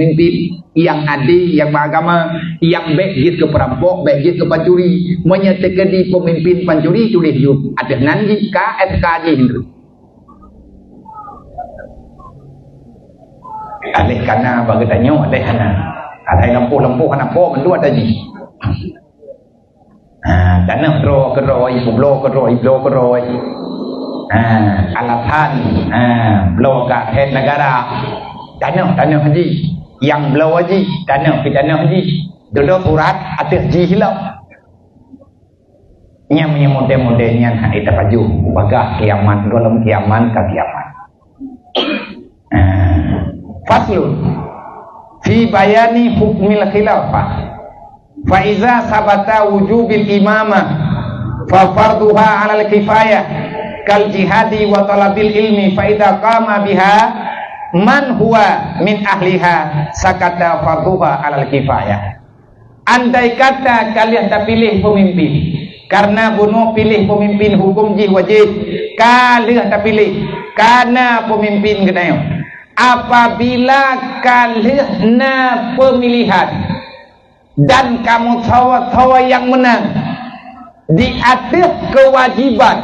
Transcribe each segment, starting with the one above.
pemimpin yang adil, yang beragama, yang baik ke perampok, baik ke pencuri, menyatakan di pemimpin pencuri tulis yuk ada nanti KFK je Hindu. Alih kana bagi tanya alih kana. Alih lampu kana po mendu ada ji. Tanah ro ke ro ibu blo ke ro. Alatan blo ka head negara. Tanah haji. Yang blo haji, tanah haji. Duduk surat atas ji hilau. Nya model-modelnya kita paju bagah kiamat dalam kiamat ka kiamat. Faslun fi bayani hukmil khilafah fa iza sabata wujubil imamah fa farduha 'alal kifayah kal jihadi wa talabil ilmi fa idza qama biha man huwa min ahliha sakata farduha 'alal kifayah. Andai kata kalian tak pilih pemimpin karena bunuh pilih pemimpin hukum ji wajib, kalian tak pilih karena pemimpin genayo. Apabila kalian pemilihan dan kamu tawa yang menang di atas kewajiban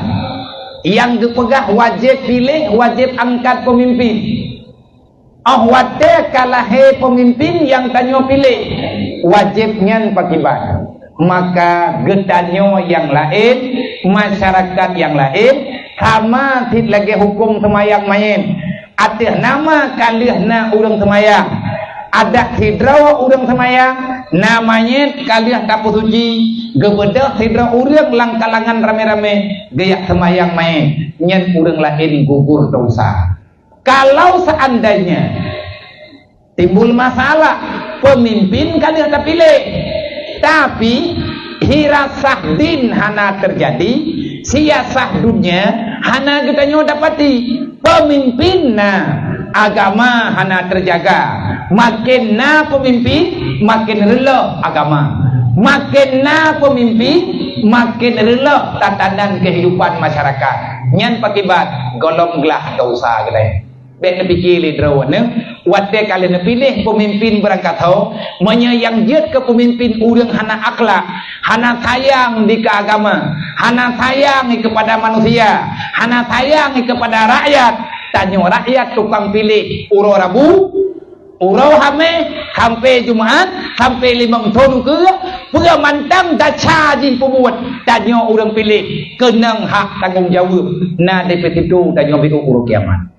yang dipegang wajib pilih, wajib angkat pemimpin. Wate kalah pemimpin yang tanya pilih wajibnya pakiban. Maka getanyo yang lain, masyarakat yang lain sama tidak lagi hukum semayang main. Ada nama kalian na urang semayang, ada hidrawa urang semayang, namanya kalian tak suci, gebedah hidra urang lang kalangan rame-rame gaya semayang main, nyen urang lain gugur dosa. Kalau seandainya timbul masalah, pemimpin kalian tak pilih, tapi hirasah din hana terjadi, siasah dunia hana kita dapati. Pemimpin agama hana terjaga, makin pemimpin makin rela agama, makin pemimpin makin rela tatanan kehidupan masyarakat. Nyan pakibat golong gelah dosa gede. Bek fikir lidro ne, wate kalian pilih pemimpin berangkat ho, menyayang jet ke pemimpin urang hana akhlak, hana sayang di keagama, hana sayang kepada manusia, hana sayang kepada rakyat. Tanya rakyat tukang pilih uro Rabu, uro hame, sampai Jumaat, sampai 5 tahun ke, pura mantang daca ji pembuat. Tanya orang pilih, kenang hak tanggung jawab. Nah dari itu tanya biru uro kiamat.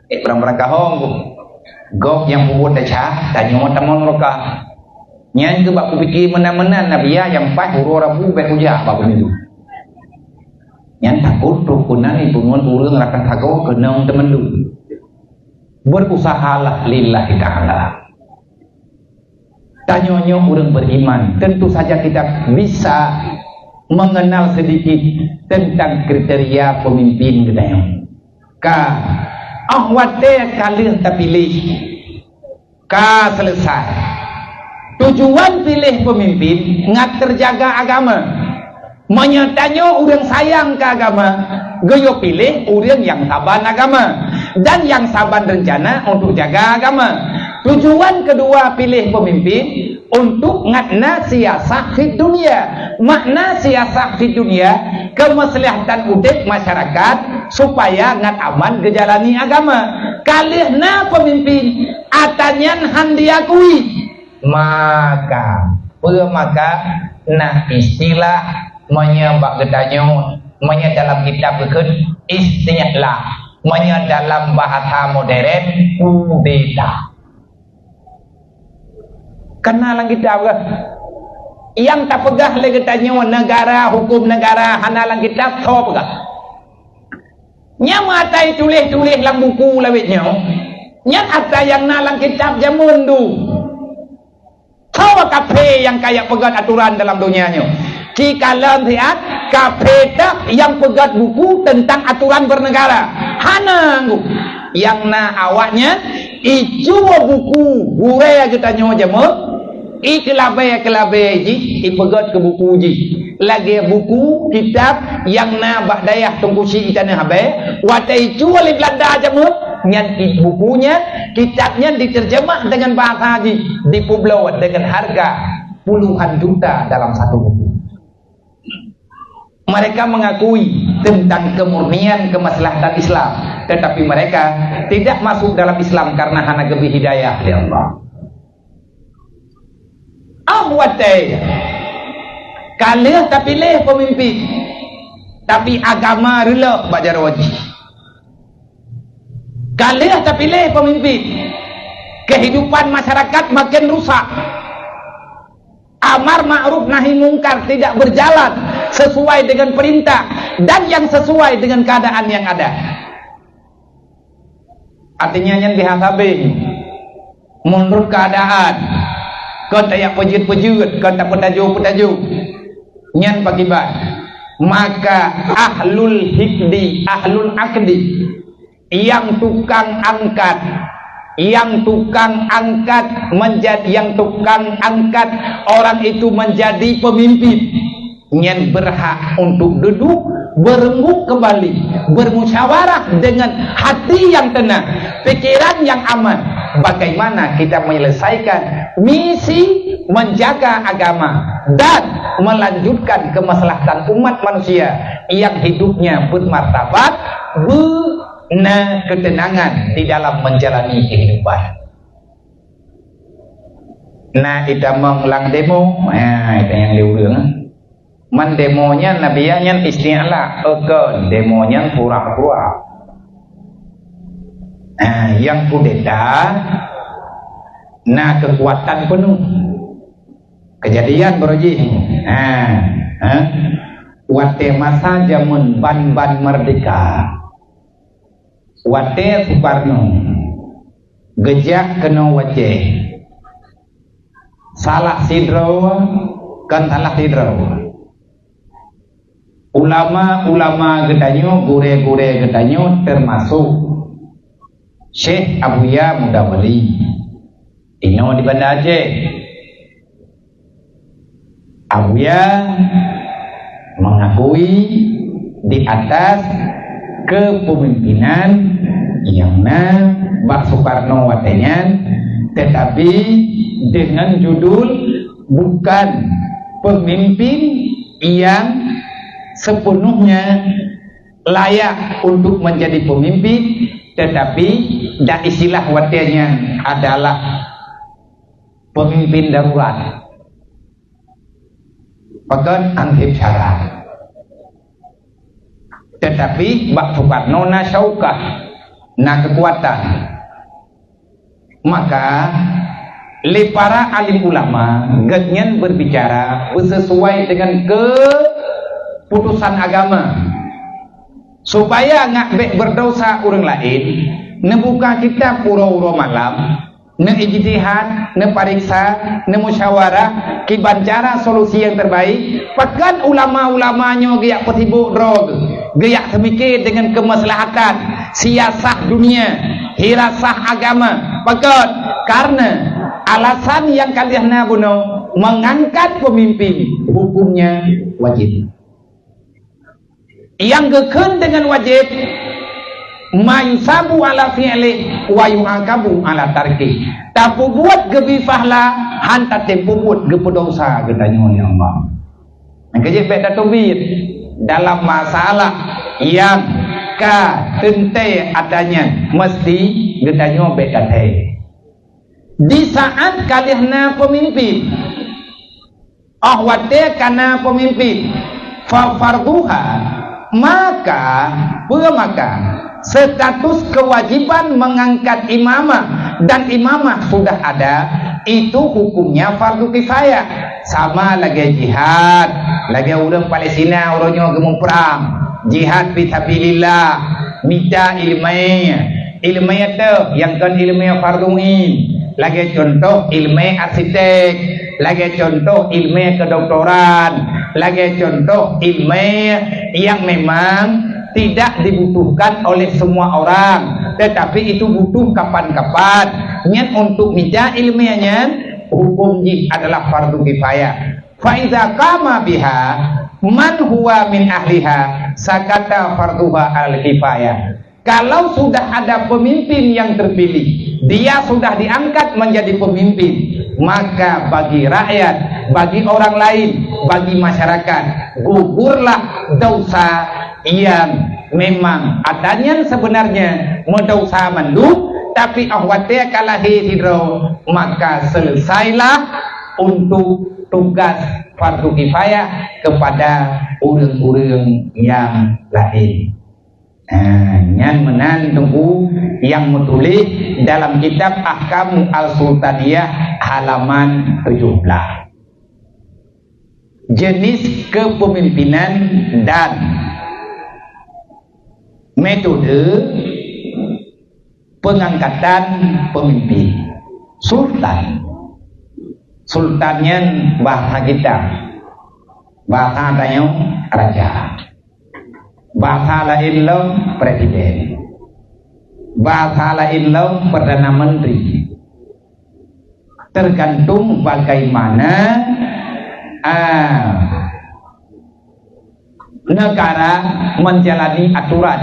Perang kahong gok yang buat daca tanya teman mereka nyan ke bak pikir mana-mana nabiya yang pas huru Rabu beruja bak itu nyan takut rukunan ibungan urang rakan tago kenang teman lu berusahalah lillahi ta'ala. Tanya orang beriman, tentu saja kita bisa mengenal sedikit tentang kriteria pemimpin gedayang ahwate kalian terpilih selesai tujuan pilih pemimpin ngat terjaga agama, menyatanya orang sayang ke agama, geyo pilih orang yang saban agama dan yang saban rencana untuk jaga agama. Tujuan kedua pilih pemimpin untuk ngatna siasah di dunia. Makna siasah di dunia kemaslahatan udik masyarakat supaya ngat aman gejalani agama. Kalihna pemimpin atanyan han diakui, maka istilah menyebab gedanyo dalam kitab berikut istilahlah dalam bahasa modern kudeta. Kenalan kita yang tak pegah lagi tanya negara, hukum negara, hanalang kita so pegah. Nya matai tulis-tulis dalam buku lawitnya. Nya ada yang nalang kitab jamun du. Tahu kafe yang kayak pegat aturan dalam dunianya. Jika lihat kafe tak yang pegat buku tentang aturan bernegara. Hanang yang awaknya ijo buku gue kita nyawa jamun. Kelabe ji ipegat ke buku ji lagi buku kitab yang na bak dayah tungkusi itana habe watai jual di Belanda jamut nyan bukunya, kitabnya diterjemah dengan bahasa Haji, dipublish dengan harga puluhan juta dalam satu buku. Mereka mengakui tentang kemurnian kemaslahatan Islam, tetapi mereka tidak masuk dalam Islam karena hana gebi hidayah ya Allah. Ahwate kalih tak pilih pemimpin, tapi agama rela bajar wajib. Kalih tak pilih pemimpin, kehidupan masyarakat makin rusak. Amar ma'ruf nahi mungkar tidak berjalan sesuai dengan perintah dan yang sesuai dengan keadaan yang ada. Artinya yang dihasabi menurut keadaan. Kau tak yang pejut-pejut, kau tak petaju-petaju, nyan pakibat. Maka ahlul hikdi, ahlul akdi, yang tukang angkat menjadi, yang tukang angkat orang itu menjadi pemimpin, nyan berhak untuk duduk berembuk kembali, bermusyawarah dengan hati yang tenang, pikiran yang aman. Bagaimana kita menyelesaikan misi menjaga agama dan melanjutkan kemaslahatan umat manusia yang hidupnya bermartabat, ketenangan di dalam menjalani kehidupan. Nah, kita mengulang demo, itu yang diulang. Man demonya nabianya isti'ala, demonya pura-pura. Yang kudeta, nah kekuatan penuh. Kejadian beruji. Wate masa zaman ban-ban merdeka. Wate Soekarno gejak kena wajah. Salah sidro kan salah sidro. Ulama-ulama gedanyo, gure-gure gedanyo termasuk Syekh Abuya Mudawali Dino di Banda Aceh. Abuya mengakui di atas kepemimpinan yang Mbak Soekarno watenya, tetapi dengan judul bukan pemimpin yang sepenuhnya layak untuk menjadi pemimpin, tetapi dan istilah watenya adalah pemimpin darurat, pekan antip syarat. Tetapi Mbak Soekarno na syaukah, na kekuatan. Maka para alim ulama genyen berbicara sesuai dengan keputusan agama, supaya ngak berdosa orang lain, nebuka kita pura-pura malam, ne ijtihad, ne pariksa, ne musyawarah, kibancara solusi yang terbaik. Pakan ulama-ulamanya giyak petibuk drog, giyak semikir dengan kemaslahatan siasah dunia, hirasah agama. Pakan karena alasan yang kalian nabuno mengangkat pemimpin, hukumnya wajib. Yang geken dengan wajib, mayusabu ala fi'li wa yu'aqabu ala tarki. Tapi buat gebifahlah hantar tempo buat gepedosa katanya oleh Allah. Kerja beda tubir dalam masalah yang tente adanya mesti katanya beda teh. Di saat kalian pemimpin, ahwate karena pemimpin, farduha, maka status kewajiban mengangkat imamah dan imamah sudah ada, itu hukumnya fardu kifayah. Sama lagi jihad, lagi orang Palestina orangnya gemuk perang, jihad fisabilillah, minta ilmiah itu yang kan ilmiah farduin. Lagi contoh ilmiah arsitek, lagi contoh ilmiah kedokteran, lagi contoh ilmiah yang memang tidak dibutuhkan oleh semua orang, tetapi itu butuh kapan-kapan. Nyen untuk minta ilmiahnya, hukum adalah fardu kifayah. Fa iza qama biha man huwa min ahliha sakata farduha al kifayah. Kalau sudah ada pemimpin yang terpilih, dia sudah diangkat menjadi pemimpin, maka bagi rakyat, bagi orang lain, bagi masyarakat, gugurlah dosa yang memang adanya sebenarnya mendosa mandu, tapi ahwatnya kalah hidro, maka selesailah untuk tugas fardu kifayah kepada urang-urang yang lain. Yang menan tunggu yang menulis dalam kitab Ahkam Al-Sultaniyah halaman 17. Jenis kepemimpinan dan metode pengangkatan pemimpin. Sultannya bahasa kita, bahasa tanya raja, bahasa lain lo presiden, bahasa lain lo perdana menteri. Tergantung bagaimana negara menjalani aturan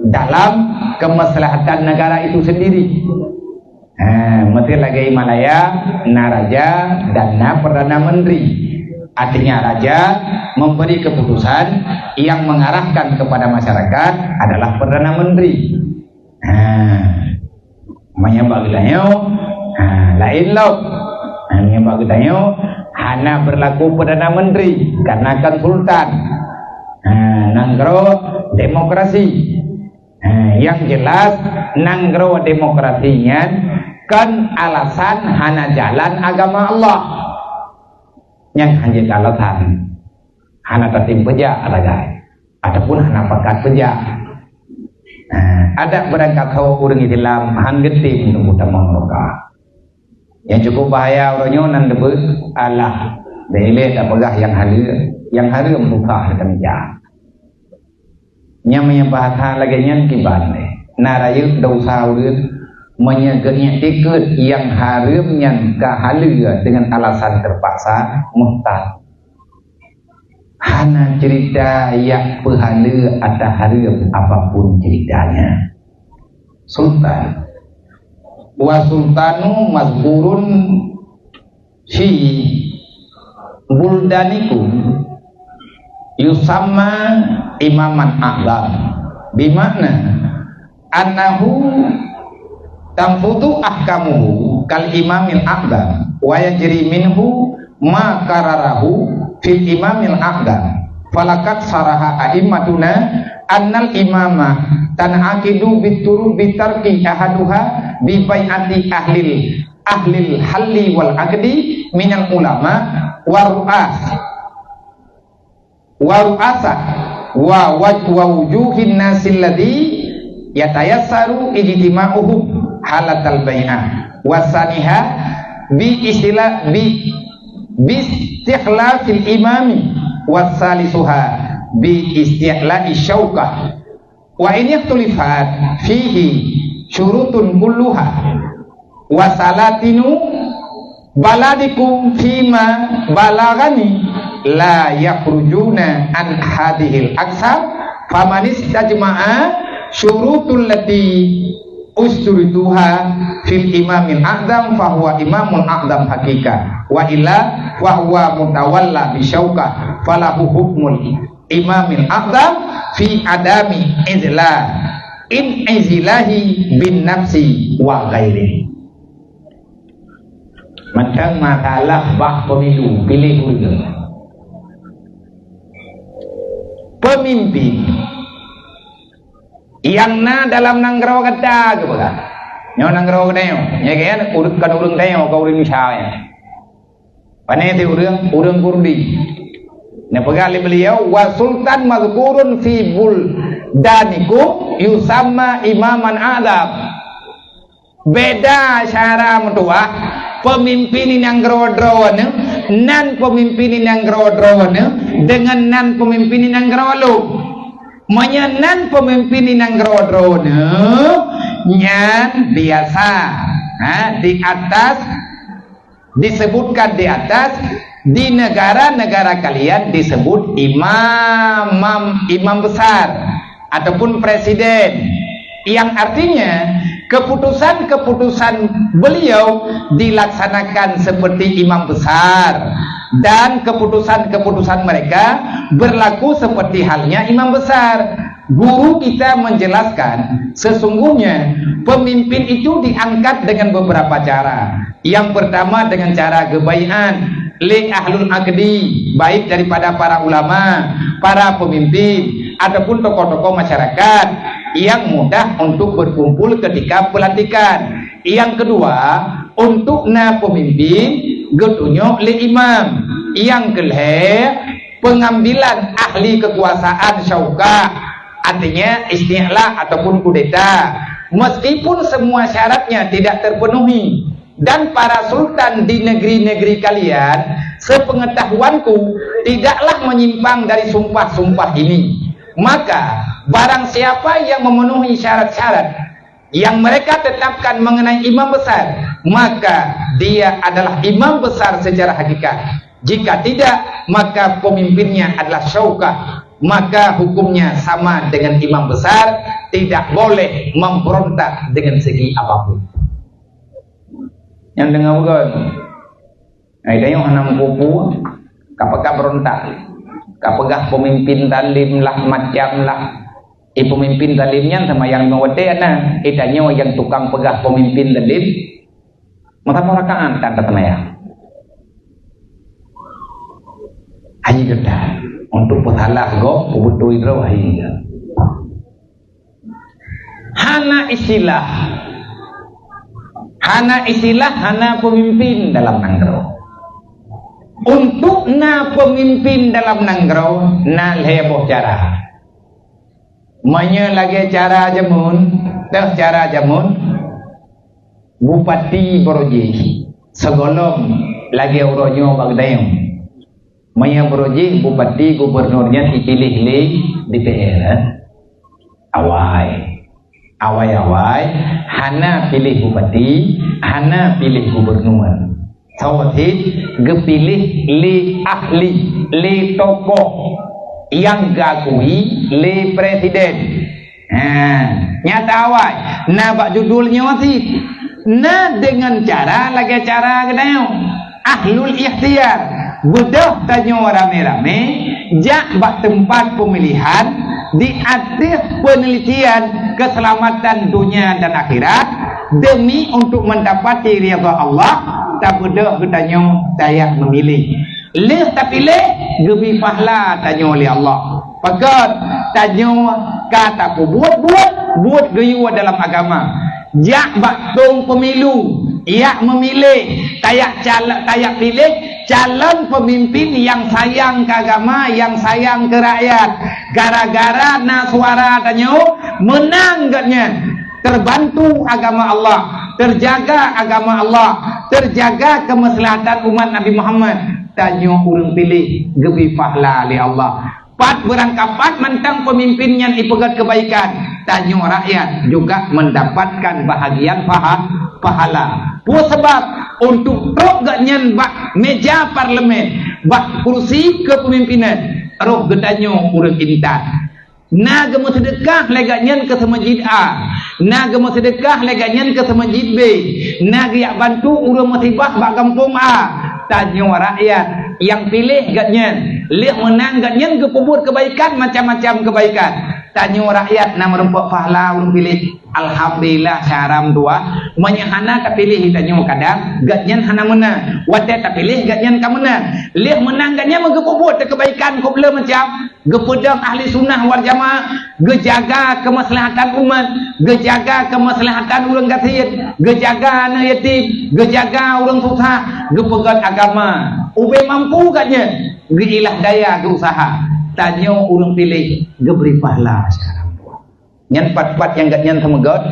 dalam kemaslahatan negara itu sendiri. Menteri lagi Himalaya, na raja dan na perdana menteri. Artinya raja memberi keputusan yang mengarahkan kepada masyarakat adalah perdana menteri. Namanya bagusnya, lain loh. Namanya bagusnya, hana berlaku perdana menteri karena kan sultan. Nanggro demokrasi. Yang jelas nanggro demokrasinya kan alasan hana jalan agama Allah. Yang hanya alasan hana tertim peja ada guys, ataupun hana pakat peja. Ada berangkat kau orang Islam han getim untuk utama mereka. Yang cukup bahaya orangnya nan debut Allah dele apakah yang hari membuka dekat meja. Yang bahasa lagi nyan kiban narayu dosa urut menyegenya ikut yang harimnya kehalia dengan alasan terpaksa muhtad. Hana cerita yang pehala atau harim apapun ceritanya. Sultan wa sultanu mazburun fi buldanikum yusamma imaman a'lam, bimakna annahu tamfudu ahkamuhu kal imamil a'lam wa yajri minhu ma kararahu fil imamil a'lam. Falakat saraha a'immatuna annal imama tan'aqidu bituru bitarki ahaduha bi bai'ati ahlil halli wal aqdi minal ulama wa ru'asa wa wujuhin nasil ladhi yatayassaru ijtima'uhum halatal bai'ah wasaniha bi istikhlafil imami wasalisuha bi istikhlafi syaukah wa in yaktulifat fihi syurutun kulluha wasalatinu baladikum fima balagani la yakhrujuna an hadhil aksab famanis tajma'a syurutul lati usturituha fil imamil a'zam fahuwa imamul a'zam hakika wa illa fahuwa mutawalla bisyauka falahu hukmul imamil a'zam fi adami izilahi bin nafsi wa ghairi. Macam masalah bah pemilu pilih dulu. Pemimpin yang na dalam nanggro kata kepada nyo nanggro kata nyo ya kan urut kan urang tayo kau urang misalnya pane ti urang kurdi na pagali beliau wa sultan mazkurun fi buldanikum yusamma imaman adab. Beda cara mentua pemimpin yang grodrowane nan pemimpin yang grodrowane dengan nan pemimpin yang grolo. Menyenan pemimpin yang grodrone nyan biasa di atas disebutkan di atas di negara-negara kalian disebut imam besar ataupun presiden, yang artinya keputusan-keputusan beliau dilaksanakan seperti imam besar, dan keputusan-keputusan mereka berlaku seperti halnya imam besar. Guru kita menjelaskan sesungguhnya pemimpin itu diangkat dengan beberapa cara. Yang pertama dengan cara gebaian li ahlul aqdi, baik daripada para ulama, para pemimpin ataupun tokoh-tokoh masyarakat yang mudah untuk berkumpul ketika pelantikan. Yang kedua, untuk na pemimpin getunyo li imam. Yang kelih, pengambilan ahli kekuasaan syauka, artinya isti'la ataupun kudeta, meskipun semua syaratnya tidak terpenuhi. Dan para sultan di negeri-negeri kalian, sepengetahuanku, tidaklah menyimpang dari sumpah-sumpah ini. Maka barang siapa yang memenuhi syarat-syarat yang mereka tetapkan mengenai imam besar, maka dia adalah imam besar secara hakikat. Jika tidak, maka pemimpinnya adalah syaukah, maka hukumnya sama dengan imam besar, tidak boleh memberontak dengan segi apapun. Yang dengar bukan? Ada yang hanam kupu, kapakah berontak, kapakah pemimpin talim lah macam lah. Pemimpin talimnya sama yang mewade na, itanya yang tukang pegah pemimpin talim, maka merakaan tak tertenaya. Haji kita untuk petalah go butuh idro haji. Hana istilah hana pemimpin dalam nanggro. Untuk na pemimpin dalam nanggro na leboh cara. Manya lagi cara jamun bupati Boroji segolong lagi uronyo bagdayong. Maya Boroji bupati gubernurnya dipilih di DPR. Awai hana pilih bupati, hana pilih gubernur. Sawati gepilih li ahli, li tokoh yang gakui li presiden. Nyata awai. Nah bak judulnya wati. Nah dengan cara lagi cara gedayong ahlul ikhtiar. Budak tanya rame-rame, jak bak tempat pemilihan di atas penelitian keselamatan dunia dan akhirat demi untuk mendapati ridha Allah. Tak budak tanya saya memilih. Leh tak pilih, gebi pahala tanya oleh Allah. Pakat tanya kata ku buat gayua dalam agama. Jak bak tong pemilu, ia memilih, tayak pilih calon pemimpin yang sayang ke agama, yang sayang ke rakyat. Gara-gara na suara tanya menang gatnya, terbantu agama Allah, terjaga agama Allah, terjaga kemaslahatan umat Nabi Muhammad. Tanya urang pilih gebi pahala oleh Allah. Pat berangkapat mentang pemimpin yang ipegat kebaikan. Tanya rakyat juga mendapatkan bahagian pahala. Puas sebab untuk truk gatnyan bak meja parlemen, bak kursi kepemimpinan, roh gedanyo urang intan. Na gemo sedekah legatnyan ke masjid A, na gemo sedekah legatnyan ke masjid B, na giak bantu urang musibah bak kampung A. Tanya rakyat yang pilih gatnyan, lihat menang gatnyan ke kubur kebaikan, macam-macam kebaikan. Tanya rakyat nama rempok pahala urang pilih. Alhamdulillah syaram dua. Menyahana tak pilih tanya kadang gatnyan hana menang. Wate tak pilih gatnyan ka menang. Lihat menang gatnyan megepubut kebaikan kubla macam gepedang ahli sunnah wal jamaah, gejaga kemaslahatan umat, gejaga kemaslahatan urang gatin, gejaga anak yatim, gejaga urang susah, gepegat agama. Ube mampu gatnya, geilah daya berusaha. Tanya urang pilih geberi pahala sekarang. Nyan pat-pat yang gatnyan temegot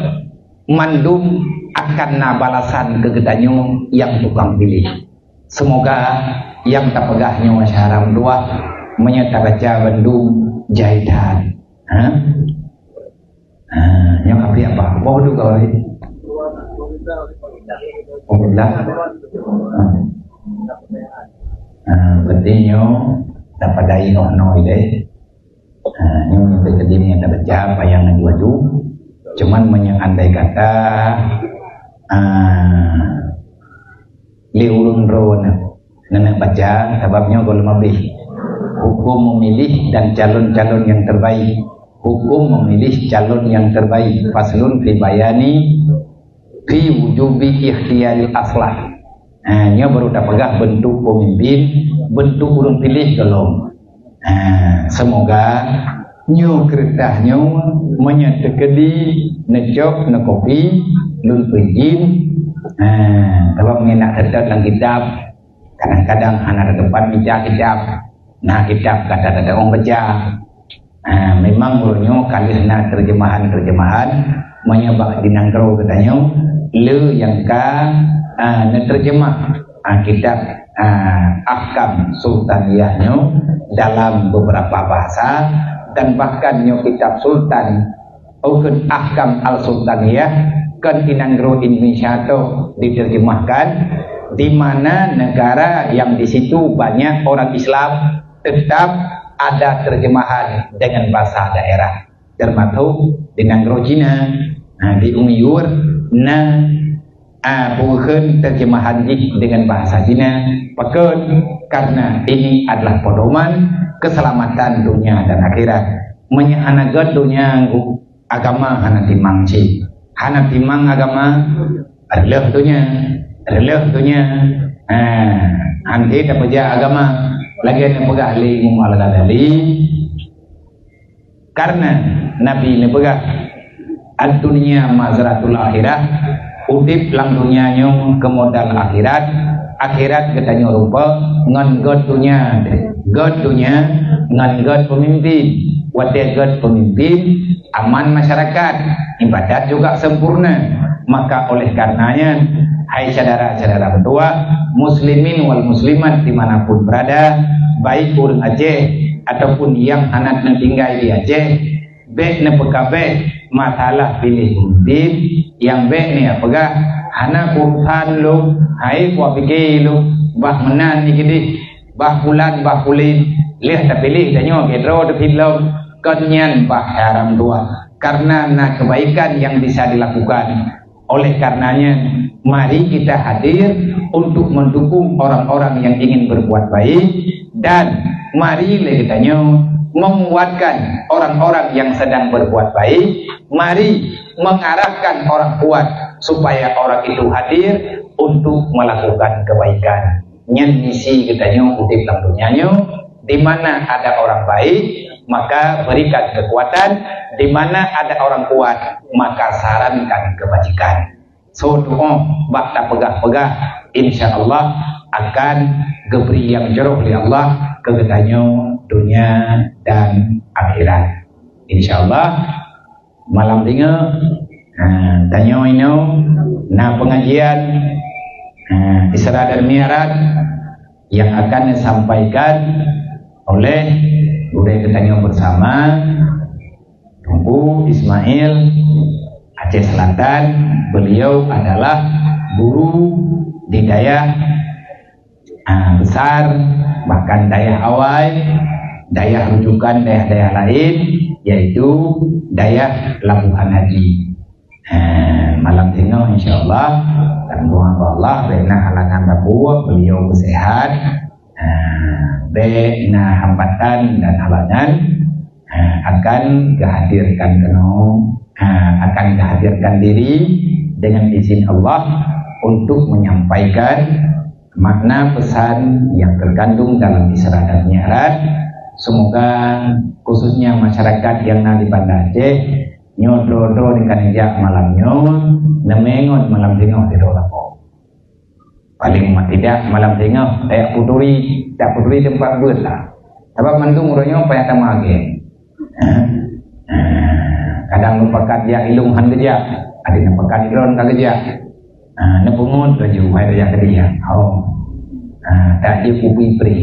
mandum akan na balasan kegedanyo yang tukang pilih. Semoga yang tak pegahnya masyaram dua menyatakan bandung jahitan. Yang api apa? Mau dulu kau ini? Alhamdulillah. Pentingnya dapat dai noh deh. Yang kedimnya tak baca apa yang baju, cuman andai kata liurun ron nenek baca sebabnya kalau lebih hukum memilih dan calon-calon yang terbaik, hukum memilih calon yang terbaik. Faslun fi bayani fi wujubi ikhtiyaril aslah. Nya baru dah pegah bentuk pemimpin, bentuk urang pilih kalau. Semoga nyu keretahnya menyetekedi nejok na kopi lun pejin. Kalau mengenak ketat dalam kitab, kadang-kadang anak depan baca kitab. Nah kitab kata-kata orang baca. Memang urunyo kali na terjemahan menyebab dinangkro katanya le yang ka terjemah kitab ahkam sultaniyahnya dalam beberapa bahasa, dan bahkan nyo kitab sultan ukun ahkam al sultaniyah kan inangro Indonesia itu diterjemahkan, di mana negara yang di situ banyak orang Islam tetap ada terjemahan dengan bahasa daerah, termasuk di negara Cina, di Uyghur, bukan terjemahan dengan bahasa Cina, bahkan karena ini adalah pedoman keselamatan dunia dan akhirat. Menyanagat dunia agama hana timang ci, hana timang agama adalah dunia, nanti dapat agama lagi yang pegah li mumalgadali, karena Nabi ini pegah ad-dunya mazratul akhirah, udip lang dunia nyong ke modal akhirat, akhirat katanya rupa ngan god dunia ngan god pemimpin, wate god pemimpin aman masyarakat, ibadat juga sempurna. Maka oleh karenanya, hai saudara-saudara berdua, muslimin wal muslimat dimanapun berada, baik orang Aceh ataupun yang anak tinggal di Aceh, baik ne pekabe masalah pilih pemimpin, yang baik ni apakah anak urusan lu, hai kuah fikir lu, bah menan ni gini, bah bulan bah kulin, lihat tak pilih tanya kedro tak pilih, kenyan bah haram dua, karena nak kebaikan yang bisa dilakukan. Oleh karenanya, mari kita hadir untuk mendukung orang-orang yang ingin berbuat baik, dan mari kitanya menguatkan orang-orang yang sedang berbuat baik. Mari mengarahkan orang kuat supaya orang itu hadir untuk melakukan kebaikan. Nyen misi kitanya utip dalam dunianya, di mana ada orang baik maka berikan kekuatan, di mana ada orang kuat maka sarankan kebajikan. So doa bakta pegah-pegah insyaallah akan geberi yang jauh oleh Allah kegetanya dunia dan akhirat. Insyaallah malam tinggal tanya ini na pengajian Isra dan Mi'raj yang akan disampaikan oleh budaya ketanya bersama Tunggu Ismail Aceh Selatan. Beliau adalah guru di daerah besar, bahkan daerah awal, daerah rujukan daerah-daerah lain, yaitu daerah Labuhan Haji. Malam tino insyaallah dan doa Allah rena halangan babu beliau sehat, na hambatan dan halangan akan dihadirkan diri dengan izin Allah untuk menyampaikan makna pesan yang terkandung dalam Isra dan Mi'raj. Semoga khususnya masyarakat yang di Banda Aceh nyodro dengan ejak malamnya nemengon malam tengah tidak lapo. Paling tidak malam tengah tak puturi tempat buat lah. Sebab mandung orangnya payah tamage. Kadang lupakan dia ilung han kerja, ada yang pakai drone kerja. Nepungun kerja mai dia kerja. Tak dia kubi pri.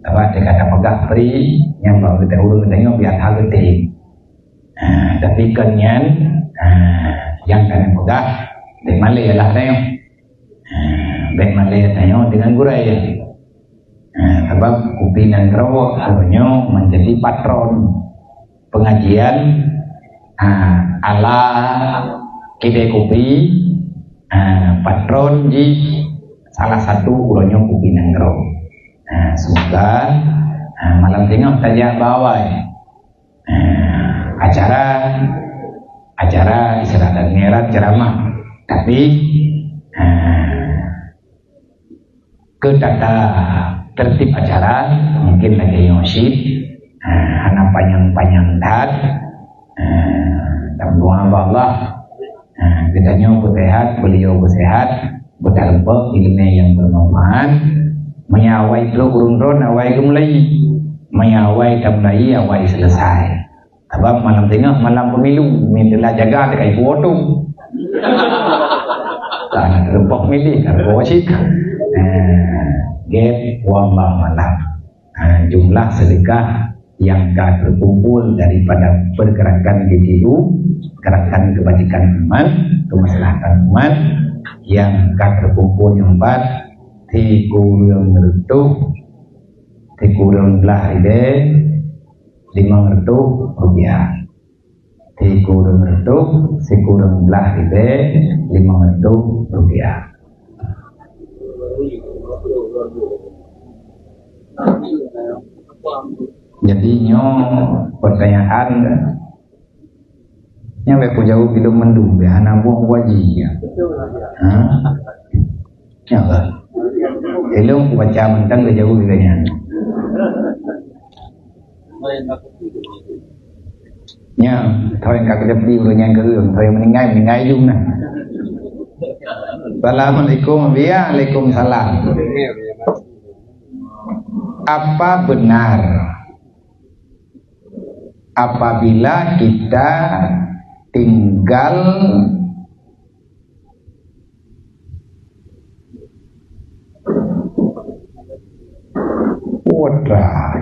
Apa dia kata pegah pri yang bawa kita urung tengok biar hal gede. Tapi kenyan yang kena pegah dari Malay lah tengok. Baik Malay tengok dengan gurai. Sebab Kopi Nanggro akhirnya menjadi patron pengajian ala kedai kopi, patron di salah satu uronyo Kopi Nanggro. Semoga malam tengok saja bawah acara Isra dan Mi'raj ceramah, tapi ke tata tertib acara mungkin lagi nyosid hana panjang dat doa Allah kitanya sehat, beliau sehat, berdampak ilmu yang bermanfaat, menyawai lo kurun awai gemulai, menyawai damlai awai selesai. Sebab malam tengah malam pemilu mintalah jaga dekat foto tak rempok milih kalau wasit get wallah malam jumlah sedekah yang terkumpul daripada pergerakan GTU, gerakan kebajikan umat, kemaslahatan umat yang terkumpul yang 4 thì kurang belah ide 500 rupiah, thì kurang si kurang belah ide 500 rupiah. Jadinya pertanyaan nyampe ku jauh belum mendung ya anak buang wajib ya. Ya lah. Elong ku baca mentang ke jauh bilanya. Nya, thôi các cái đi rồi nhanh cái đường thôi meninggal dung nah. Assalamualaikum Waalaikumsalam. Apa benar apabila kita tinggal putra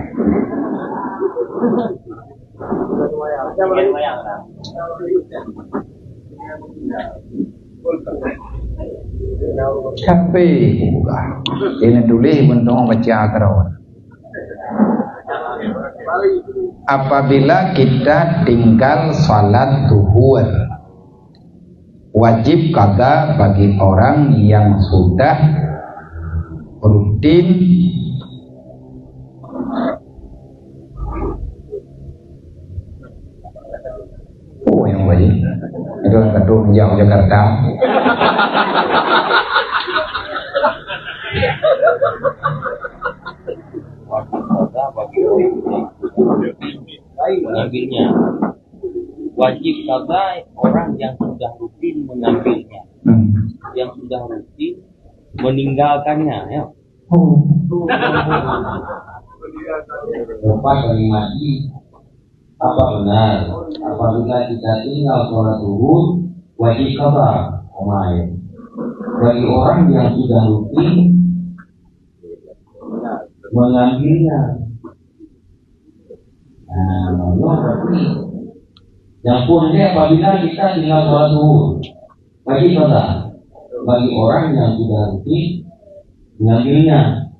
capek ini tulis bentuk baca terus. Apabila kita tinggal salat zuhur, wajib qada bagi orang yang sudah rutin yang wajib itu gedung jauh Jakarta. Mengambilnya wajib qada orang yang sudah rutin mengambilnya, yang sudah rutin meninggalkannya ya. Lepas dari mati, apa benar apabila kita tinggal sholat zuhur wajib qada bagi orang yang sudah rutin mengambilnya? Berarti yang pulnya apabila kita tinggal sholat zuhur wajib qada bagi orang yang sudah rutin mengambilnya.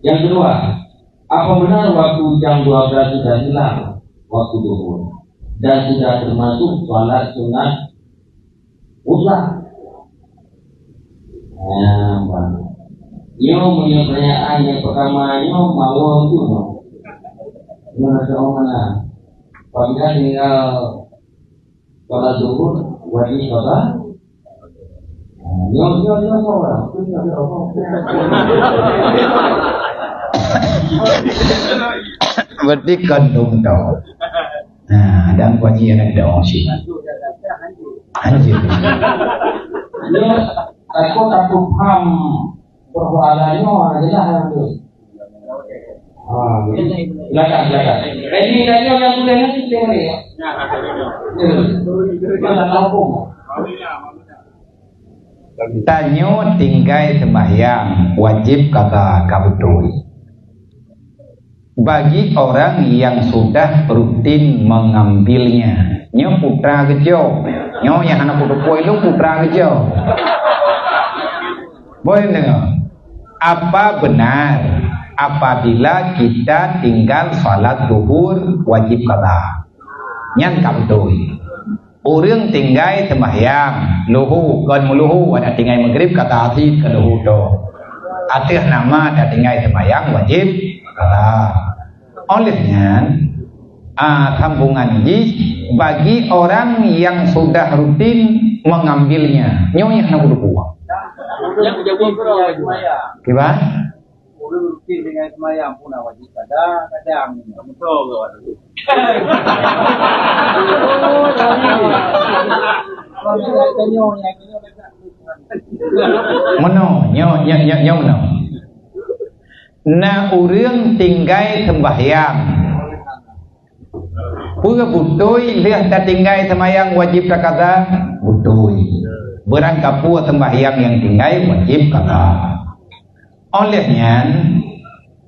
Yang kedua, apa benar waktu jam 12 sudah hilang waktu zuhur dan sudah termasuk sholat sunat uzlah? Yo punya pertanyaan yang pertama yo mau itu mana apabila tinggal sholat zuhur wajib qada. Yo berarti kandung tau. Nah, dan wajib yang ada sih. Anjir. Yo aku paham persoalannya adalah itu. Silakan. Ini yang sudah nanti teori ya. Tanyo tinggai sembahyang wajib qada kabutui bagi orang yang sudah rutin mengambilnya. Nyo putra kejo Nyo yang anak kudu poilung putra kerja. Boleh dengar? Apa benar apabila kita tinggal salat zuhur wajib qada? Nyan kabdoi. Orang tinggal sembahyang luhu kan muluhu ada tinggal maghrib kata asid ke luhu do. Atih nama ada tinggal sembahyang wajib qada. Olehnya sambungan ini bagi orang yang sudah rutin mengambilnya nyonya nak kudu kuat. Yang jawab Gimana? Rutin dengan semayang pun wajib kadang betul ke? Mano, nyo mano. Na urang tinggal sembahyang. Pura butoi lihat tak tinggal sembahyang wajib tak kata butoi. Berangkapu sembahyang yang tinggal wajib kata. Olehnya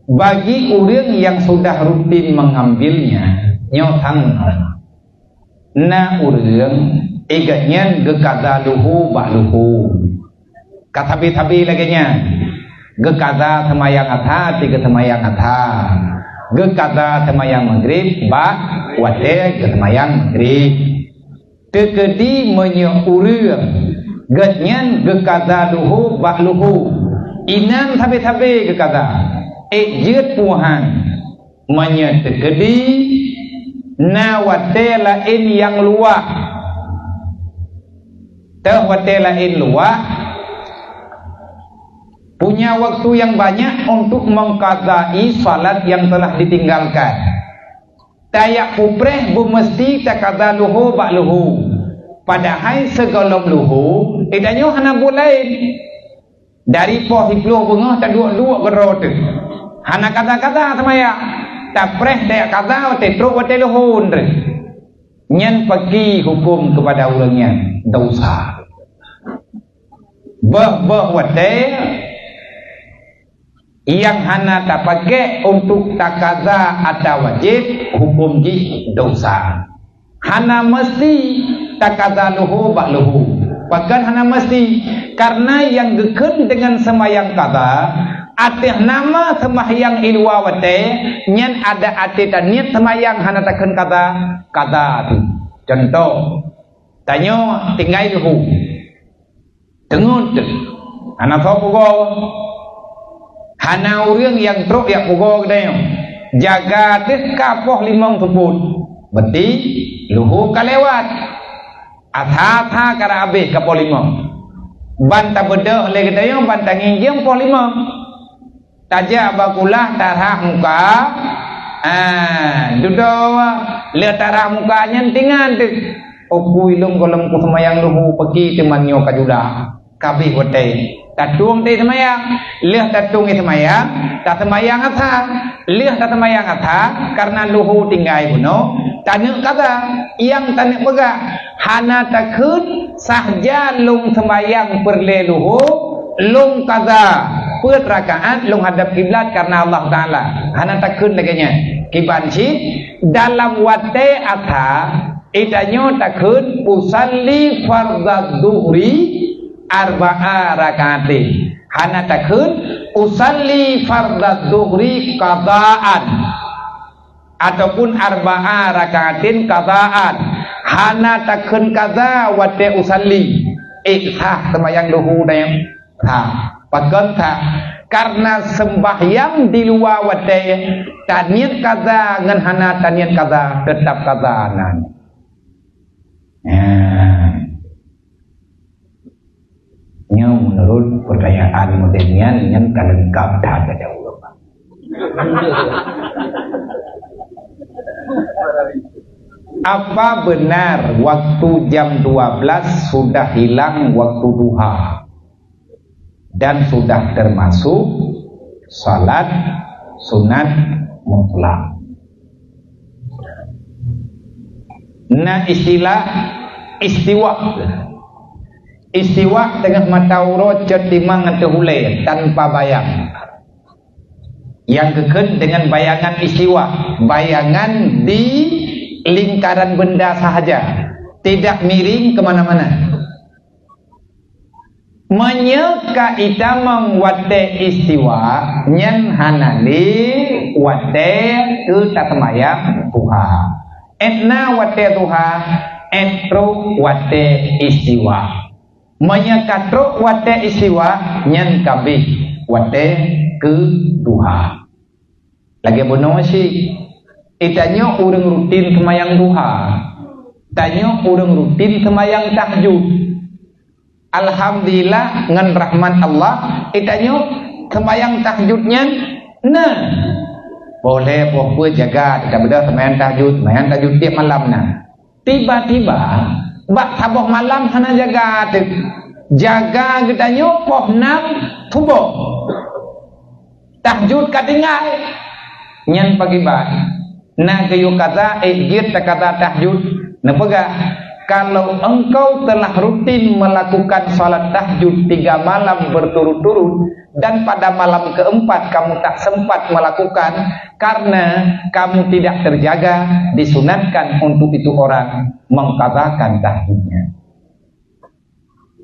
bagi orang yang sudah rutin mengambilnya nyotang na orang igatnya gekada luhu bahluhu katabi-tabi lagi nya gekada semayang atha tiga semayang atha gekada semayang maghrib ba wate ke semayang maghrib tekedi menyeurang gatnya gekada luhu bahluhu inan tabe-tabe gekada ejit puhan menyetekedi na wate lain yang luah teh wate lain luah punya waktu yang banyak untuk mengqadai salat yang telah ditinggalkan tayak pupreh bumesti takada luhu bak luhu padahal segolong luhu idanyo hana bulain dari poh hipluh bengah tak dua-dua gerot hana kata-kata semaya tak preh tak kata te truk wate luhun nyan pagi hukum kepada orangnya dosa bah wate yang hana tak pakai untuk takaza atau wajib hukum di dosa hana mesti takaza luhu bak luhu bahkan hana mesti karena yang geken dengan semayang kata atih nama semayang ilwa wate nyan ada atih dan niat semayang hana takkan kata tu contoh tanyo tinggal luhu tengut hana tau pugo hana orang yang truk yang pugo kedayo jaga tih kapoh limong sebut beti luhu kalewat atha kara abih kapoh limong banta bedah lagi kedayo banta nginjeng poh limong tajak bakulah tarah muka duduk lihat tarah muka nyantingan tu opui lung kolom ku semayang luhu pergi temannya kajulah kabih wate tatung te semayang lihat tatung te semayang tak semayang atha lihat tak semayang atha karena luhu tinggal buno tanya kata yang tanya pegak hana takut sahja lung semayang perle luhu lung kata put rakaat lung hadap kiblat karena Allah Taala hana takun lagi kibanci dalam wate atha itanyo takun usalli fardhu dhuhri arba'a rakaatin hana takun usalli fardhu dhuhri qadaan ataupun arba'a rakaatin qadaan hana takun qada wate usalli sah semayang luhu dayang sah pakan tak karena sembahyang di luar wadai taniat kaza ngan hana taniat kaza tetap kazanan nya menurut percayaan modernnya yang kalengkap dah ada ulama apa benar waktu jam 12 sudah hilang waktu duha dan sudah termasuk salat sunat mutlak. Nah istilah istiwa tengah mata urut cetimang atau hulai tanpa bayang. Yang keken dengan bayangan istiwa, bayangan di lingkaran benda sahaja. tidak miring kemana-mana. Menyeka ita mengwate istiwa nyen hanali wate ke tatmayang tuha. Etna wate tuha, etro wate istiwa. Menyeka tro wate istiwa nyen kabih wate ke tuha. Lagi bono si itanya urang rutin semayang duha, tanya urang rutin semayang tahajud. Alhamdulillah ngan rahman Allah itanya semayang tahajudnya nah boleh pokok jaga kita beda semayang tahajud tiap malam nah tiba-tiba bak saboh malam hana jaga kitanya poh nam subuh tahajud katinggal nyan pagi bak nah kayu kata git kata tahajud nah pega. Kalau engkau telah rutin melakukan salat tahajud 3 malam berturut-turut dan pada malam keempat kamu tak sempat melakukan karena kamu tidak terjaga, disunatkan untuk itu orang mengqadhakan tahajudnya.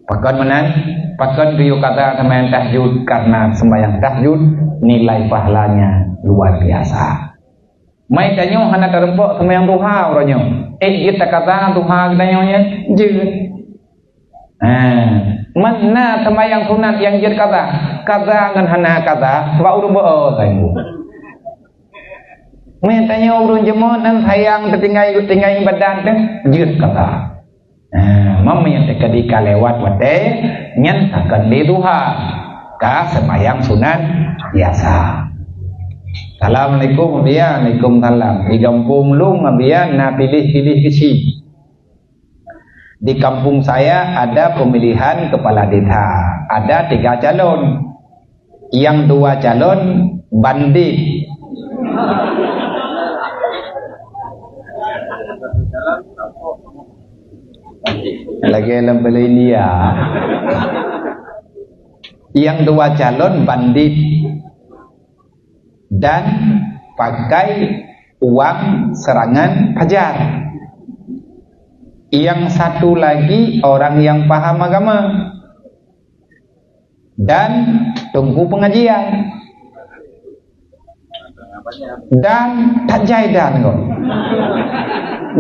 Pakon menan, pakon riyo kata sembahyang tahajud karena sembahyang tahajud nilai pahalanya luar biasa. Mai kanyo hana terempok sembahyang duha oranyo. Kita kata duha danyonya je. Mana sembahyang sunat yang je kata ngan hana kata wa urung bo tayo. Mai tanyo urung jemo nan sayang tertinggal badan teh je kata. Mama yang tekadi kalewat wate nyen takkan di duha ka sembahyang sunat biasa. Assalamualaikum biya, Waalaikumsalam. Di kampung lu biya na pilih-pilih kesi. Di kampung saya ada pemilihan kepala desa. Ada 3 calon. Yang 2 calon bandit. Lagi dalam bela India. Yang 2 calon bandit. Dan pakai uang serangan hajar. Yang satu lagi orang yang paham agama dan tunggu pengajian dan tajaidan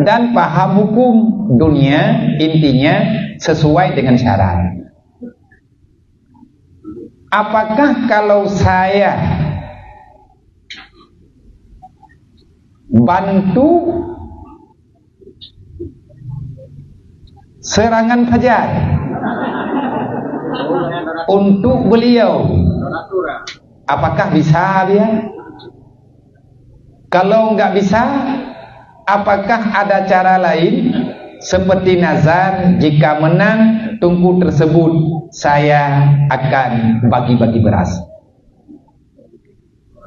dan paham hukum dunia, intinya sesuai dengan syarat. Apakah kalau saya bantu serangan fajar untuk beliau, apakah bisa dia? Kalau enggak bisa, apakah ada cara lain seperti nazar, jika menang tungku tersebut saya akan bagi-bagi beras?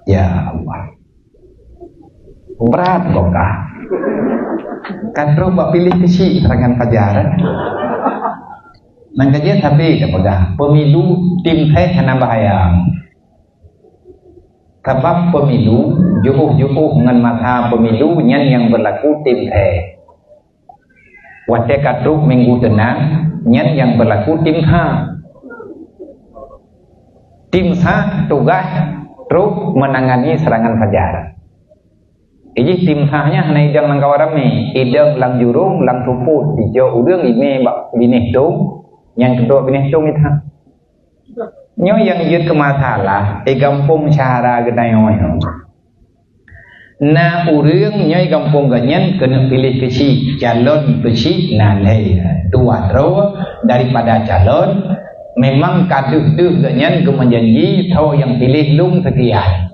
Ya Allah, berat kok kah? Kan coba pilih kesi serangan fajar. Nangkanya tapi dapat pemilu tim teh kena bahaya. Sebab pemilu juh-juh dengan mata pemilu yang berlaku tim teh. Wate katruk minggu tenang yang berlaku tim ha. Tim sa tugas truk menangani serangan fajar. Iji tim sahnya hanya idang lang kawarami, idang lang jurung, lang tuput, hijau udang ini bak binih dong, yang kedua binih dong itu. Nyo yang jid ke masalah, gampung cara gedayoy. Na urang nyo gampung ganyan kena pilih kesi calon kesi nalai dua tro daripada calon. Memang kaduh ganyan kemenjanji tau yang pilih lung sekian.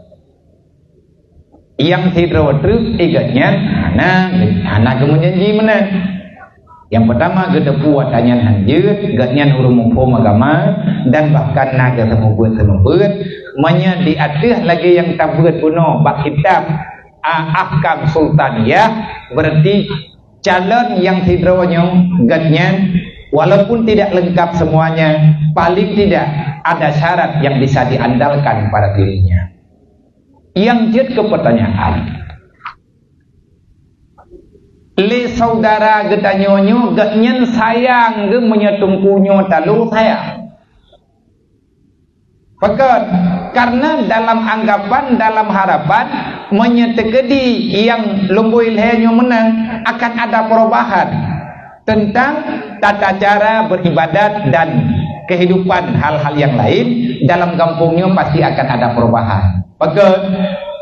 Yang tidak terus igatnya anak kemenjanji mana? Yang pertama kita buat tanyan hanjut, gatnya urung mempom agama dan bahkan naga semubut manya di atas lagi yang tabut puno bak kitab ahkam sultaniyah, berarti calon yang tidronya gatnya walaupun tidak lengkap semuanya, paling tidak ada syarat yang bisa diandalkan pada dirinya. Yang jid ke pertanyaan, le saudara getanyonyo genyen sayang ge menyetungkunyo talu sayang. Pekat karena dalam anggapan, dalam harapan menyetekedi yang lumbui lehenyo menang akan ada perubahan tentang tata cara beribadat dan kehidupan hal-hal yang lain dalam kampungnya pasti akan ada perubahan. Pekat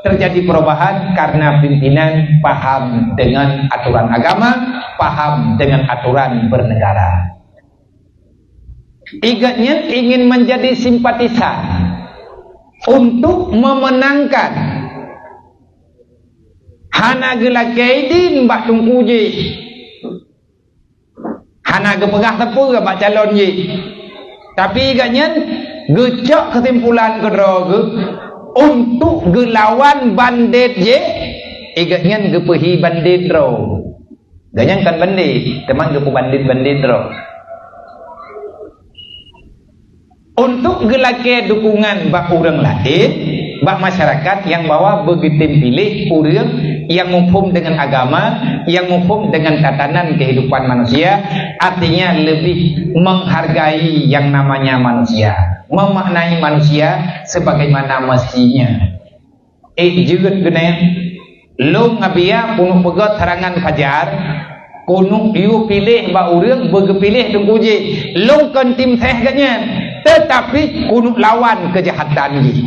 terjadi perubahan karena pimpinan paham dengan aturan agama, paham dengan aturan bernegara. Igatnya ingin menjadi simpatisan untuk memenangkan hana gelakaidin mbak tungkuji, hana gepegah tepu ke mbak calon ji. Tapi igatnya gecok kesimpulan kedua untuk gelawan bandit je, igatnya gepehi bandit ro. Ganyan kan bandit, teman gepu bandit ro. Untuk gelake dukungan bak orang lain, bak masyarakat yang bawa begitu pilih orang yang mufhum dengan agama, yang mufhum dengan tatanan kehidupan manusia, artinya lebih menghargai yang namanya manusia, memaknai manusia sebagaimana mestinya. Juga guna lo ngabia punuk pegot serangan fajar, punuk you pilih bak orang begepilih tungkuji, lo kan tim teh katnya. Tetapi kunuk lawan kejahatan ni.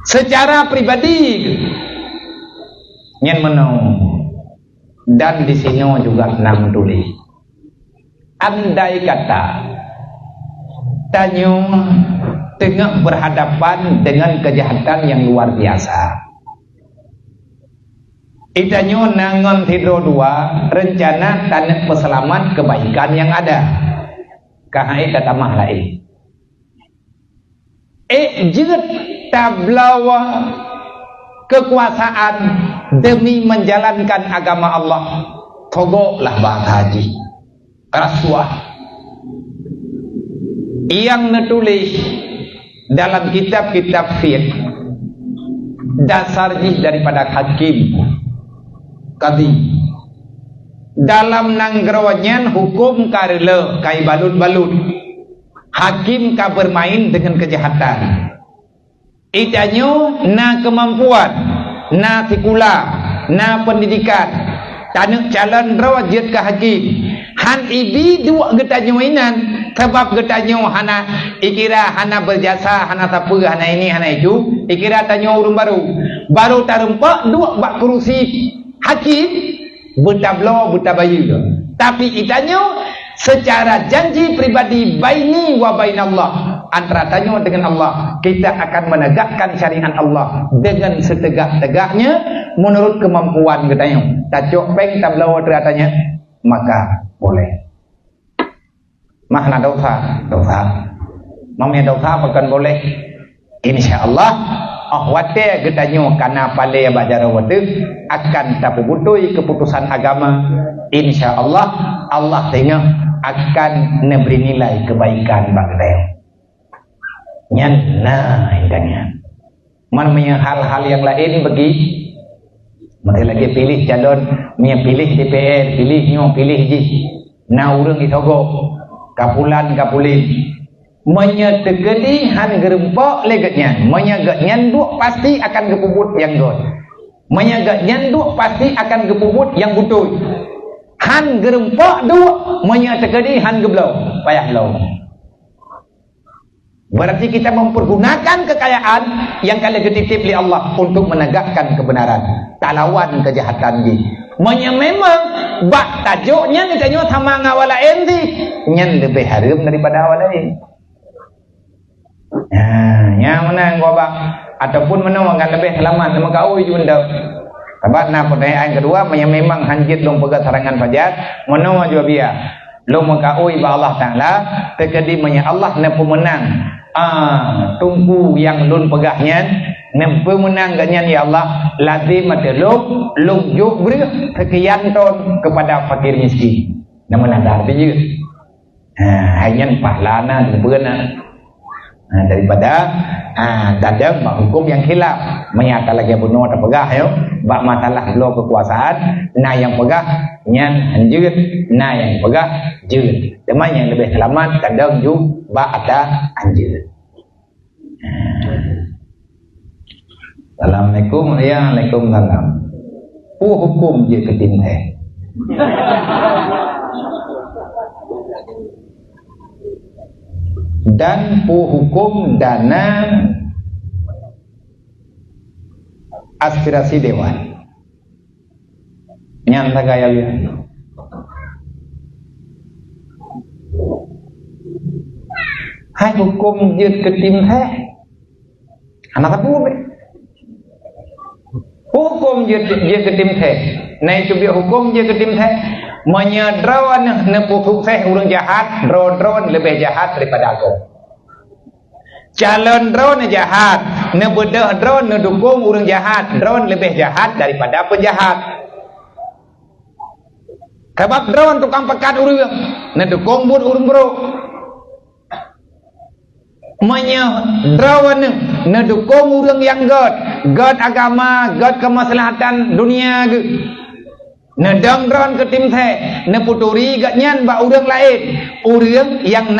Secara pribadi nyen menong dan di sini juga nam tulis. Andai kata tanyo tengah berhadapan dengan kejahatan yang luar biasa. Itanyo nangon tidro dua rencana tanah peselamat kebaikan yang ada. Kahai kata mah lain. Jut tablawa kekuasaan demi menjalankan agama Allah. Togoklah bang haji. Rasuah. Yang menulis dalam kitab-kitab fiqh dasarnya daripada hakim qadhi. Dalam nanggrowanyan hukum karele kai balut-balut. Hakim ka bermain dengan kejahatan. Itanyo na kemampuan, na tikula, na pendidikan. Tanuk calon rawajit ke hakim. Han ibi dua getanyo inan. Sebab getanyo hana ikira hana berjasa, hana tapu, hana ini, hana itu. Ikira tanyo urung baru. Baru tarumpak dua bak kerusi hakim. Butablo, butabayu. Tapi itanyo secara janji pribadi baini wa bainallah, antara tanyo dengan Allah, kita akan menegakkan syariat Allah dengan setegak-tegaknya menurut kemampuan getanyo. Tacok peng tablo teratanya, maka boleh. Mahna dosa. Mamnya dosa bukan boleh. Insyaallah wate getanyo kana pale bajara wate akan tapu butui keputusan agama. Insyaallah Allah tengah akan memberi nilai kebaikan bagdeo. Nyan nah indahnya. Man punya hal-hal yang lain bagi mereka lagi pilih calon, punya pilih DPR, pilih ji. Na urang itogo kapulan kapulin. Menyetegedi han gerempok legatnya, menyegatnya duk pasti akan gepubut yang god, menyegatnya duk pasti akan gepubut yang butuh. Han gerempok duk menyetegedi han geblau payah lau. Berarti kita mempergunakan kekayaan yang kali ketitip oleh Allah untuk menegakkan kebenaran, talawan kejahatan ni. Memang bak tajuknya ni tanya sama ngawala enti, nyen lebih harum daripada awal lain. Yang menang gua bak ataupun menang akan lebih selamat sama kau juga. Sebab na pertanyaan kedua memang hanjit long pegat serangan fajar menang juga biar long kau ba Allah Taala terkedi menya Allah na pemenang tunggu yang lun pegahnya na pemenang ganyan ya Allah lazim atelok long juk beri sekian ton kepada fakir miskin nama nadar juga hanya pahlana beuna Daripada kadang bak hukum yang khilaf, menyata lagi bunuh atau pegah yo, bak masalah lo kekuasaan, yang pegah nyan anjut, yang pegah jut. Teman yang lebih selamat kadang ju bak ada anjut. Assalamualaikum, waalaikumsalam. Hukum je ketim teh. Dan hukum dana aspirasi dewan nyanta gaya dia hai hukum je ketim teh anak apa hukum je ketim teh naik coba hukum je ketim teh menyedrawan nepuk sukses orang jahat, drone lebih jahat daripada aku. Calon drone jahat, nebedah drone nedukung orang jahat, drone lebih jahat daripada penjahat. Sebab drone tukang pekat orang, nedukung buat orang bro. Menyedrawan nedukung orang yang God agama, God kemaslahatan dunia ke. Nedang dron ke tim teh, neputuri gak nyan ba urang lain, urang yang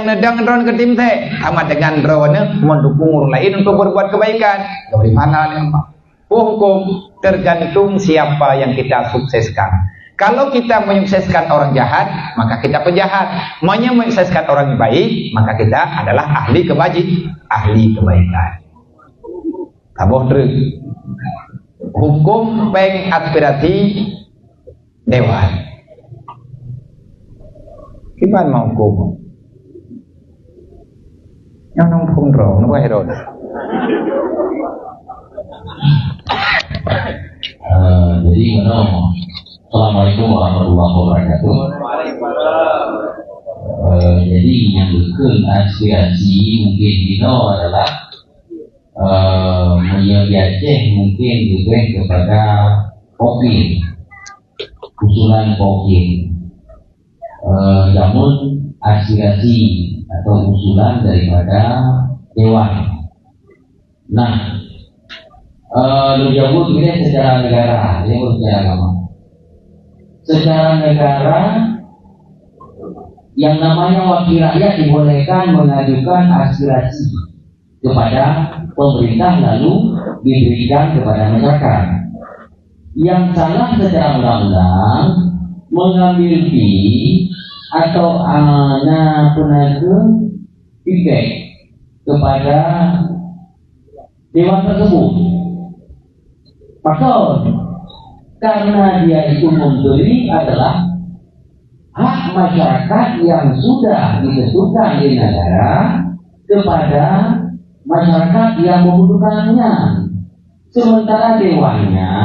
nedang dron ke tim teh, sama dengan drone mendukung orang lain untuk berbuat kebaikan. Dari mana nih Pak? Hukum tergantung siapa yang kita sukseskan. Kalau kita menyukseskan orang jahat, maka kita penjahat. Menyukseskan orang baik, maka kita adalah ahli kebaikan. Taboh terus. Hukum peng aspirasi dewan. Gimana mau hukum? Yang nongkrong dong, nunggu hero. Jadi Assalamualaikum warahmatullahi wabarakatuh. Jadi yang bukan aspirasi mungkin itu adalah menyediakan mungkin juga kepada kopi usulan kopi namun aspirasi atau usulan daripada dewan. Nah dijawab ini secara negara, ini secara agama. Secara negara yang namanya wakil rakyat dibolehkan mengajukan aspirasi kepada pemerintah lalu diberikan kepada masyarakat. Yang salah secara undang-undang mengambil fee atau penaga tiket kepada dewan tersebut. Maka karena dia itu memberi adalah hak masyarakat yang sudah ditentukan di negara kepada masyarakat yang membutuhkannya, sementara dewannya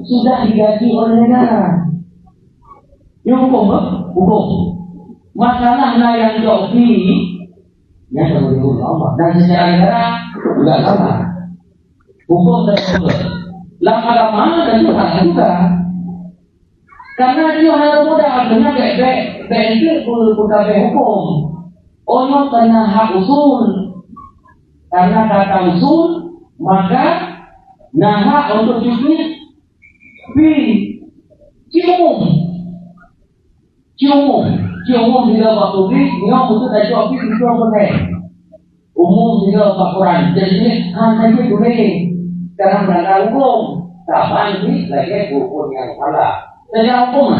sudah digaji oleh negara. Ini hukum. Masalah yang joki yang terhubung Allah dan secara negara juga sama. Hukum tersebut. Lama-lama dan juga. Karena dia harus mudah dengan BNP pegawai hukum. Ono kena hak usul. Karena kata usul, maka hak untuk cuti ciumum juga waktu ini untuk dari opi itu apa umum juga Pak Quran. Jadi hanya itu boleh. Karena melanggar hukum, kapan sih lagi hukum yang salah? Secara hukum,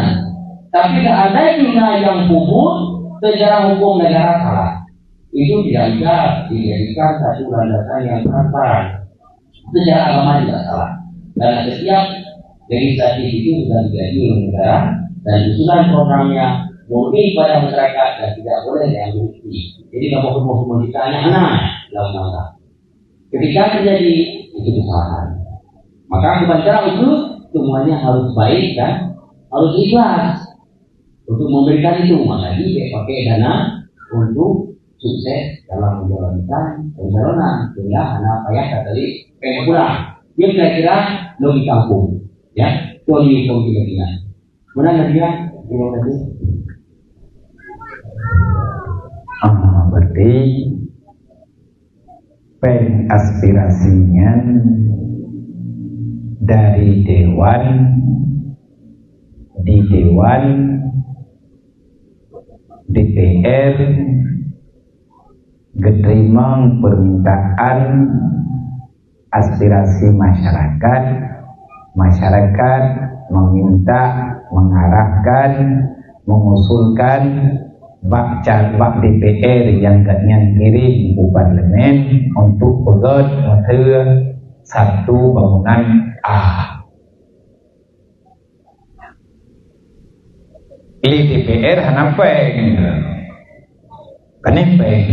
tapi seandainya yang hukum secara hukum negara salah. Itu tidak bisa dijadikan satu landasan yang transparan. Secara agama tidak salah. Dan setiap legislasi itu sudah digaji oleh negara dan usulan programnya murni pada masyarakat dan tidak boleh diambil fee. Jadi kalau hukum ditanya dalam ketika terjadi itu kesalahan, maka kepada itu semuanya harus baik dan harus ikhlas untuk memberikan itu. Maka dia pakai dana untuk sukses dalam menjalankan pencalonan sehingga anak ayah tadi pengen pulang. Dia kira-kira logika hukum, ya, logika hukum. Benar dia? Terima kasih. Berarti peng aspirasinya dari dewan di dewan DPR diterima permintaan aspirasi masyarakat meminta mengarahkan mengusulkan bak DPR yang katnya kirim ke parlemen untuk pegot satu bangunan A. Di DPR hanapeng kanepeng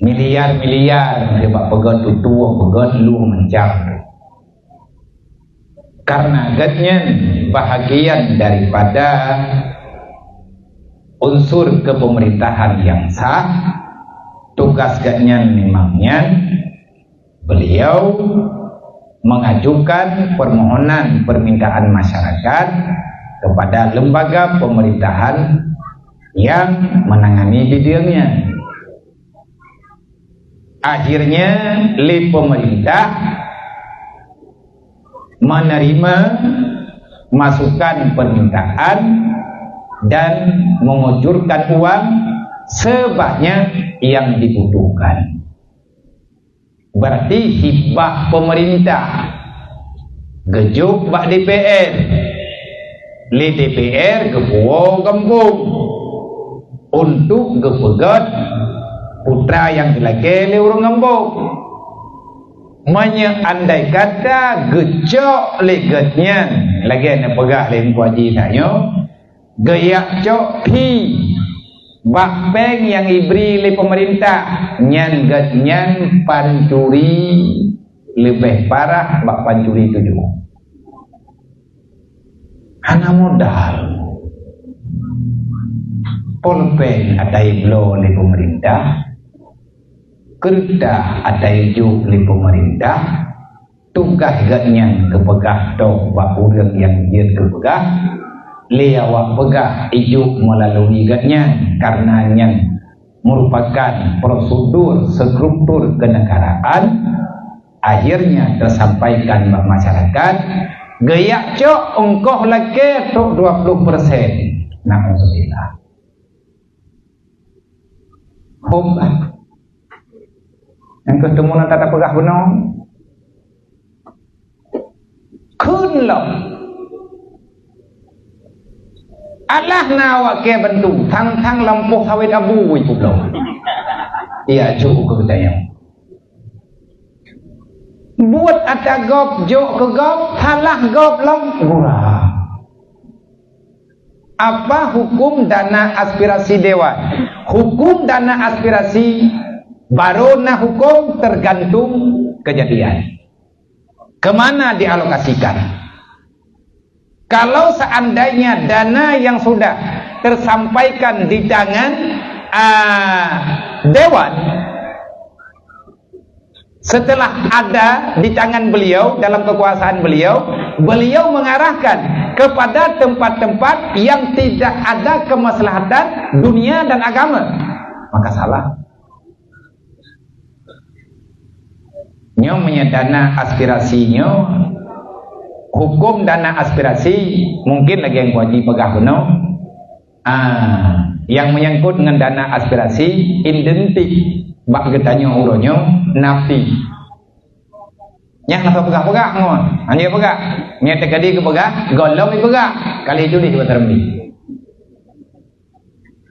miliar dia bak pegot tutua pegot lu mencap karena gatnya bahagian daripada unsur kepemerintahan yang sah. Tugas gatnya memangnya beliau mengajukan permintaan masyarakat kepada lembaga pemerintahan yang menangani bidangnya. Akhirnya pemerintah menerima masukan permintaan dan mengucurkan uang sebanyak yang dibutuhkan. Berarti hibah pemerintah gejuk bak DPR li DPR gepuo gembung untuk gepegat putra yang dilake li urung gembung andai kata gejok legetnya lagi nak pegah lain kuaji tanyo gayak cok hi bak peng yang ibri li pemerintah nyan gatnyan pancuri lebih parah bak pancuri itu juga hana modal polpen ada iblo li pemerintah kerja ada ijuk li pemerintah tugas gatnyan kepegah tok bak urang yang dia kepegah li awak pegah ijuk melalui gatnya karena yang merupakan prosedur struktur kenegaraan akhirnya tersampaikan ke masyarakat gayak cok ongkoh lagi tok 20%. Na'udzubillah. Hubah yang ketemu nanti tak pegah benar kunlah Allah nawak ke bentuk tang lampu sawit abu itu loh. Iya cukup ketanya. Buat ada gop jok ke gop halah gop long murah. Apa hukum dana aspirasi dewan? Hukum dana aspirasi baru hukum tergantung kejadian. Kemana dialokasikan? Kalau seandainya dana yang sudah tersampaikan di tangan dewan setelah ada di tangan beliau dalam kekuasaan beliau mengarahkan kepada tempat-tempat yang tidak ada kemaslahatan dunia dan agama, maka salah. Nyonya dana aspirasinya hukum dana aspirasi mungkin lagi yang wajib pegah benar. Yang menyangkut dengan dana aspirasi identik bak getanya uronyo nafi. Yang nak pegah ngon, hanya pegah. Nya tekadi ke pegah, golong ke pegah. Kali itu di dua termi.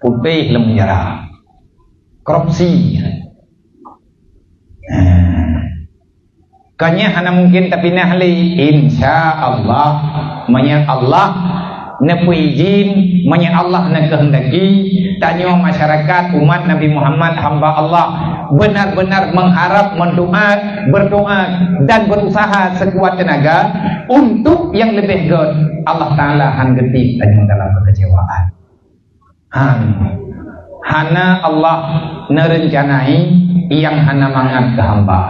Putih lem merah. Korupsi. Kanya hana mungkin tapi nahli insya Allah manya Allah nepui izin manya Allah na kehendaki tanya masyarakat umat Nabi Muhammad hamba Allah benar-benar mengharap berdoa dan berusaha sekuat tenaga untuk yang lebih good Allah Ta'ala han getik tanya dalam kekecewaan hana Allah nerencanai yang hana mangat ke hamba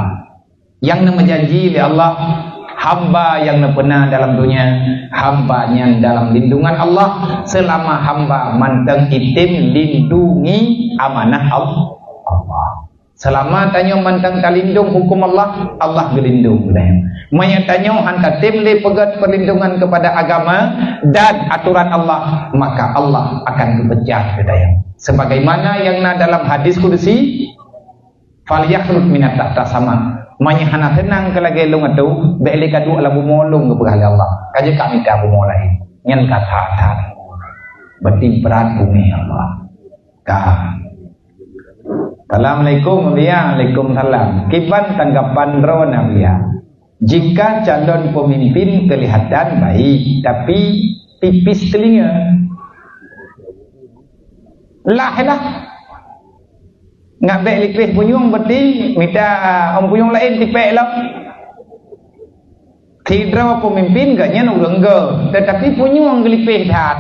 yang menjanji oleh Allah hamba yang pernah dalam dunia hamba yang dalam lindungan Allah selama hamba manteng itim lindungi amanah Allah Selama tanyo mantang talindung hukum Allah, Allah gelindung dah. Maya tanyo hanta temle pegat perlindungan kepada agama dan aturan Allah, maka Allah akan kepecah kedaya. Sebagaimana yang dalam hadis kudusi, falyakhruj minat tahta sama. Maya hana tenang ke lagi long atu, bele kadu ala bumolong ke berhala Allah. Kaje kami ta bumolai. Nyen kata tan. Berarti berat bumi Allah. Ka. Assalamualaikum Waalaikumsalam. Kiban tanggapan Rona jika calon pemimpin kelihatan baik tapi tipis telinga, lah nggak baik liklih punyung berarti minta om punyung lain tipek lah. Tidak pemimpin gaknya nunggu tetapi punyung gelipih dah.